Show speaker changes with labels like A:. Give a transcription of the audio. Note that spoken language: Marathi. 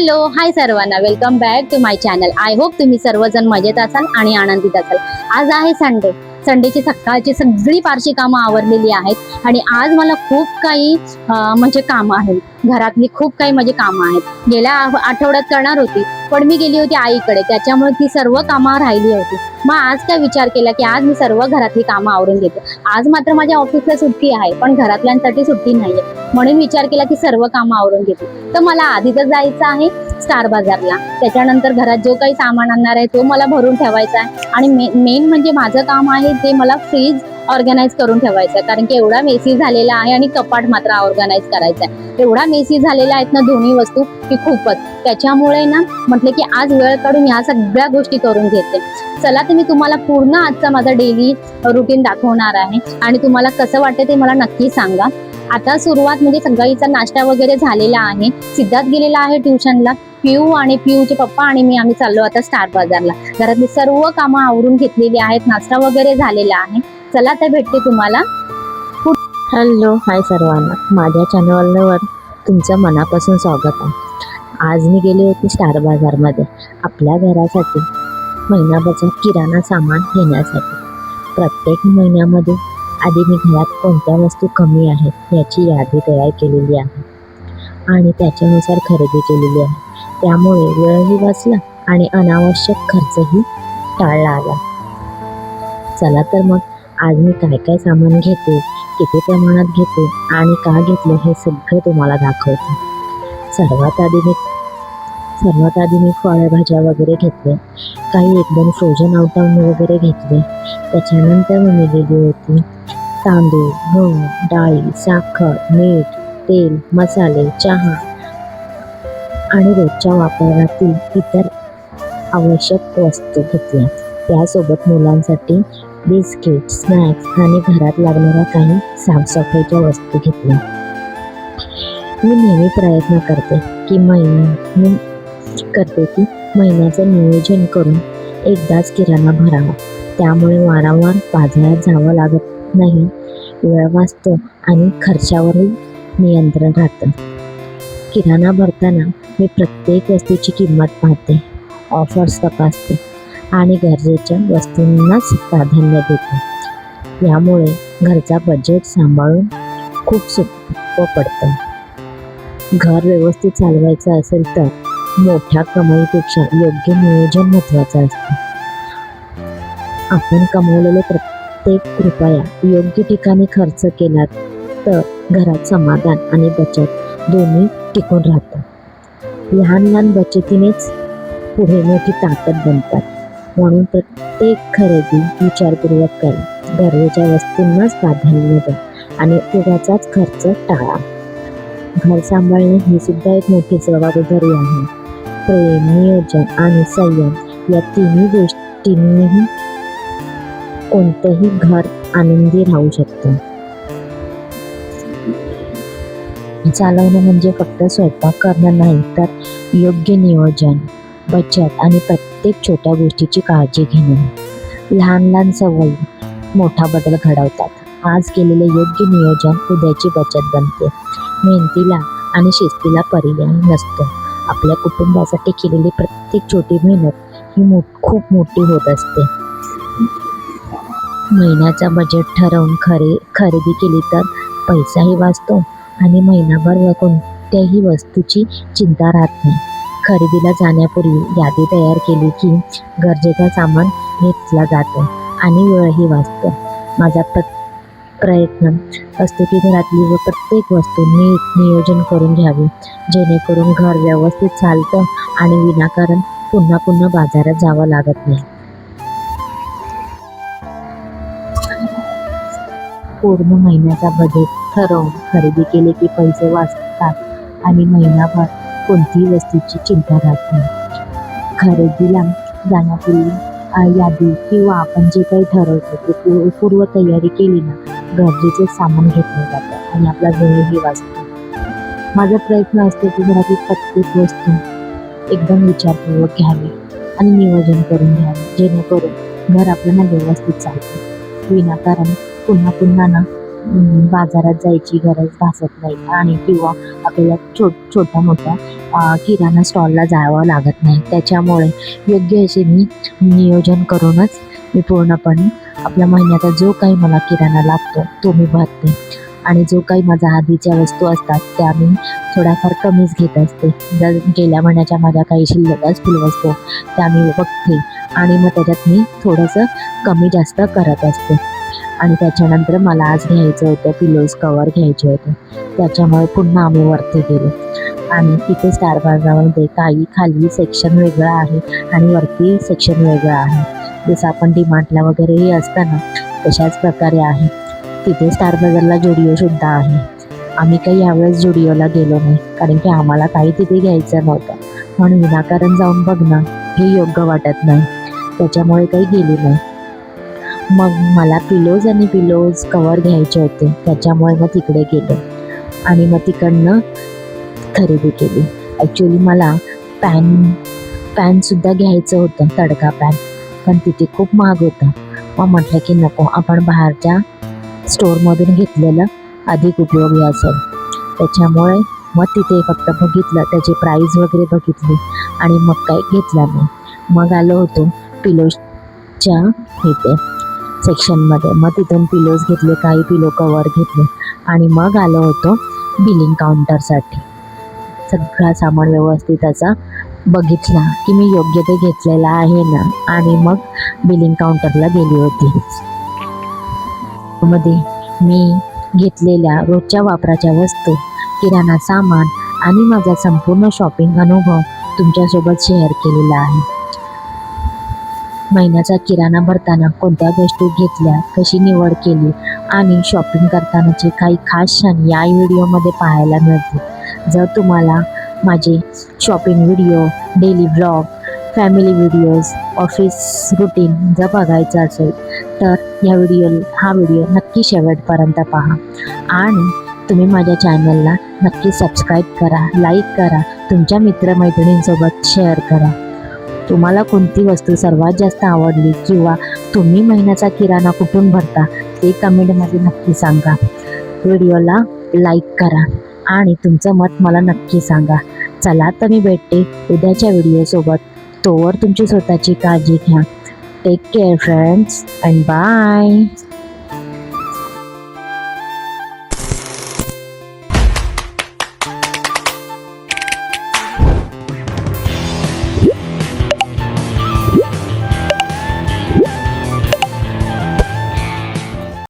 A: हॅलो हाय सर्वांना, welcome back to my channel. I hope तुम्ही सर्वजण मजेत असाल आणि आनंदित असाल. आज आहे संडेची सकाळची सगळी फारशी कामं आवरलेली आहेत आणि आज मला खूप काही म्हणजे कामं आहेत. घरातली खूप काही म्हणजे कामं आहेत. गेल्या आठवड्यात करणार होती, पण मी गेली होती आईकडे, त्याच्यामुळे ती सर्व कामं राहिली होती. मग आज काय विचार केला की आज मी सर्व घरातली कामं आवरून घेते. आज मात्र माझ्या ऑफिसला सुट्टी आहे, पण घरातल्यांसाठी सुट्टी नाहीये, म्हणून विचार केला की सर्व कामं आवरून घेते. तर मला आधी तर जायचं आहे स्टार बाजारला. त्याच्यानंतर घरात जो काही सामान आणणार आहे तो मला भरून ठेवायचा आहे आणि मेन म्हणजे माझं काम आहे ते मला फ्रीज ऑर्गनाईज करून ठेवायचं आहे, कारण की एवढा मेसी झालेला आहे आणि कपाट मात्र ऑर्गनाईज करायचा आहे. एवढा मेसी झालेला आहेत ना दोन्ही वस्तू की खूपच. त्याच्यामुळे ना म्हटलं की आज वेळ काढून ह्या सगळ्या गोष्टी करून घेते. चला तर मी तुम्हाला पूर्ण आजचा माझा डेली रुटीन दाखवणार आहे आणि तुम्हाला कसं वाटतं ते मला नक्की सांगा. आता सुरुवात म्हणजे सकाळीचा नाश्ता वगैरे झालेला आहे. सिद्धार्थ गेलेला आहे ट्युशनला. पिऊ आणि पिऊचे पप्पा आणि आम्ही चाललो आता स्टार बाजारला. घरातली सर्व कामं आवरून घेतलेली आहेत, नाश्ता वगैरे झालेला आहे. चला तर भेटते तुम्हाला.
B: हॅलो हाय सर्वांना, माझ्या चॅनलवर तुमचं मनापासून स्वागत आहे. आज मी गेले होते स्टार बाजारमध्ये आपल्या घरासाठी महिनाभरचा किराणा सामान घेण्यासाठी. प्रत्येक महिन्यामध्ये आधी मी घरात कोणत्या वस्तू कमी आहेत याची यादी तयार केलेली आहे आणि त्याच्यानुसार खरेदी केलेली आहे. त्यामुळे वेळही वाचला आणि अनावश्यक खर्चही टाळला आला. चला तर मग आज मी काय काय सामान घेते, किती प्रमाणात घेते आणि का घेतलं हे सगळं तुम्हाला दाखवते. सर्वात आधी मी फळभाज्या वगैरे घेतले, काही एकदम फ्रोजन आयटम वगैरे घेतले. त्याच्यानंतर मी गेली होती तांदूळ, गहू, डाळी, साखर, मीठ, तेल, मसाले, चहा आणि रोजच्या वापरातील इतर आवश्यक वस्तू घेतल्या. त्यासोबत मुलांसाठी बिस्किट, स्नॅक्स आणि घरात लागणाऱ्या काही साफसफाईच्या वस्तू घेतल्या. मी नेहमी प्रयत्न करते की महिन्याचं नियोजन करून एकदाच किराणा भरावा. त्यामुळे वारंवार बाजारात जावं लागत नाही, वेळ वाचतो आणि खर्चावरही नियंत्रण राहतं. किराणा भरताना मी प्रत्येक वस्तूची किंमत पाहते, ऑफर्स तपासते आणि गरजेच्या वस्तूंनाच प्राधान्य देते. यामुळे घरचा बजेट सांभाळून खूप सोपं पडतं. घर व्यवस्थित चालवायचं असेल तर मोठ्या कमाईपेक्षा योग्य नियोजन महत्त्वाचं असतं. आपण कमवलेले प्रत्येक रुपया योग्य ठिकाणी खर्च केला तर घरात समाधान आणि बचत दोन्ही टिकून राहतं. लहान लहान बचतीनेच पुढे मोठी ताकद बनतात. म्हणून प्रत्येक खरेदी विचारपूर्वक करा, गरजेच्या वस्तूंनाच प्राधान्य द्या आणि उगाचच खर्च टाळा. घर सांभाळणे ही सुद्धा एक मोठी जबाबदारी आहे. प्रेम, नियोजन आणि संयम या तिन्ही गोष्टींनीही कोणतंही घर आनंदी राहू शकतं. चालवणं म्हणजे फक्त स्वयंपाक करणं नाही, तर योग्य नियोजन, बचत आणि प्रत्येक छोट्या गोष्टीची काळजी घेणं. लहान लहान सवयी मोठा बदल घडवतात. आज केलेले योग्य नियोजन उद्याची बचत बनते. मेहनतीला आणि शिस्तीला पर्याय नसतो. आपल्या कुटुंबासाठी केलेली प्रत्येक छोटी मेहनत ही खूप मोठी होत असते. महिन्याचा बजेट ठरवून खरेदी केली तर पैसाही वाचतो आणि महिनाभर कोणत्याही वस्तूची चिंता राहत नाही. खरेदीला जाण्यापूर्वी यादी तयार केली की गरजेचा सामान घेतला जातो आणि वेळही वाचतो. माझा प्रयत्न असतो की घरातली प्रत्येक वस्तू नीट नियोजन करून घ्यावी, जेणेकरून घर व्यवस्थित चालतं आणि विनाकारण पुन्हा पुन्हा बाजारात जावं लागत नाही. पूर्ण महिन्याचा बजेट ठरवून खरेदी केली की पैसे वाचतात आणि महिनाभर कोणतीही वस्तूची चिंता राहत नाही. खरेदीला जाण्यापूर्वी यादी किंवा आपण जे काही ठरवतो ते पूर्व तयारी केली ना, गरजेचे सामान घेतलं जातं आणि आपला वेळही वाचतो. माझा प्रयत्न असतो की घरातील प्रत्येक वस्तू एकदम विचारपूर्वक घ्यावी आणि नियोजन करून घ्यावे, जेणेकरून घर आपल्याला व्यवस्थित चालतं. विनाकारण पुन्हा पुन्हा ना बाजारात जायची गरज भासत नाही आणि किंवा आपल्याला छोट्या मोठ्या किराणा स्टॉलला जावं लागत नाही. त्याच्यामुळे योग्य असे मी नियोजन करूनच मी पूर्णपणे आपल्या महिन्याचा जो काही मला किराणा लागतो तो मी भरते. आणि जो काही माझ्या आधीच्या वस्तू असतात त्या मी थोड्याफार कमीच घेत असते. जर गेल्या महिन्याच्या माझ्या काही शिल्लक असतील वस्तू त्या मी बघते आणि मग त्याच्यात मी थोडंसं कमी जास्त करत असते. आणि त्याच्यानंतर मला आज घ्यायचं होतं पिलोज कवर घ्यायचे होते. त्याच्यामुळे पुन्हा आम्ही वरती गेलो आणि तिथे स्टार बाजारामध्ये काही खाली सेक्शन वेगळं आहे आणि वरती सेक्शन वेगळं आहे. जसं आपण डीमार्टला वगैरेही असतं ना तशाच प्रकारे आहे. तिथे स्टार बाजारला जुडिओसुद्धा आहे. आम्ही काही यावेळेस जुडिओला गेलो नाही कारण की आम्हाला काही तिथे घ्यायचं नव्हतं. म्हणून विनाकारण जाऊन बघणं हे योग्य वाटत नाही. त्याच्यामुळे काही गेली नाही. मग मला पिलोज आणि पिलोज कवर घ्यायचे होते. त्याच्यामुळे मग तिकडे गेलो आणि मग तिकडनं खरेदी केली. ॲक्च्युली मला पॅनसुद्धा घ्यायचं होतं, तडका पॅन, पण तिथे खूप महाग होतं. मग म्हटलं की नको, आपण बाहेरच्या स्टोअरमधून घेतलेलं अधिक उपयोगी असेल. त्याच्यामुळे मग तिथे फक्त बघितलं, त्याची प्राईस वगैरे बघितली आणि मग काही घेतलं नाही. मग आलो होतो पिलोजच्या इथे सेक्शनमध्ये. मग तिथून पिलोज घेतले, काही पिलो कवर घेतले आणि मग आलो होतो बिलिंग काउंटरसाठी. सगळा सामान व्यवस्थित असा बघितला की मी योग्य ते घेतलेला आहे ना आणि मग बिलिंग काउंटरला गेली होती. मध्ये मी घेतलेल्या रोजच्या वापराच्या वस्तू, किराणा सामान आणि माझा संपूर्ण शॉपिंग अनुभव तुमच्यासोबत शेअर केलेला आहे. महिन्याचा किराणा भरताना कोणत्या गोष्टी घेतल्या, कशी निवड केली आणि शॉपिंग करतानाचे काही खास क्षण या व्हिडिओमध्ये पाहायला मिळतील. जर तुम्हाला माझे shopping video, daily blog, family videos, office routine जर बघायचं असेल तर हा व्हिडिओ नक्की शेवटपर्यंत पहा आणि तुम्ही माझ्या चॅनलला नक्की सबस्क्राईब करा, लाईक करा, तुमच्या मित्रमैत्रिणींसोबत शेअर करा. तुम्हाला कोणती वस्तू सर्वात जास्त आवडली किंवा तुम्ही महिन्याचा किराणा कुठून भरता ते कमेंटमध्ये नक्की सांगा. व्हिडिओला लाईक करा आणि तुमचं मत मला नक्की सांगा. चला तर मी भेटते उद्याच्या व्हिडिओसोबत. तोवर तुमची स्वतःची काळजी घ्या. Take care friends and bye.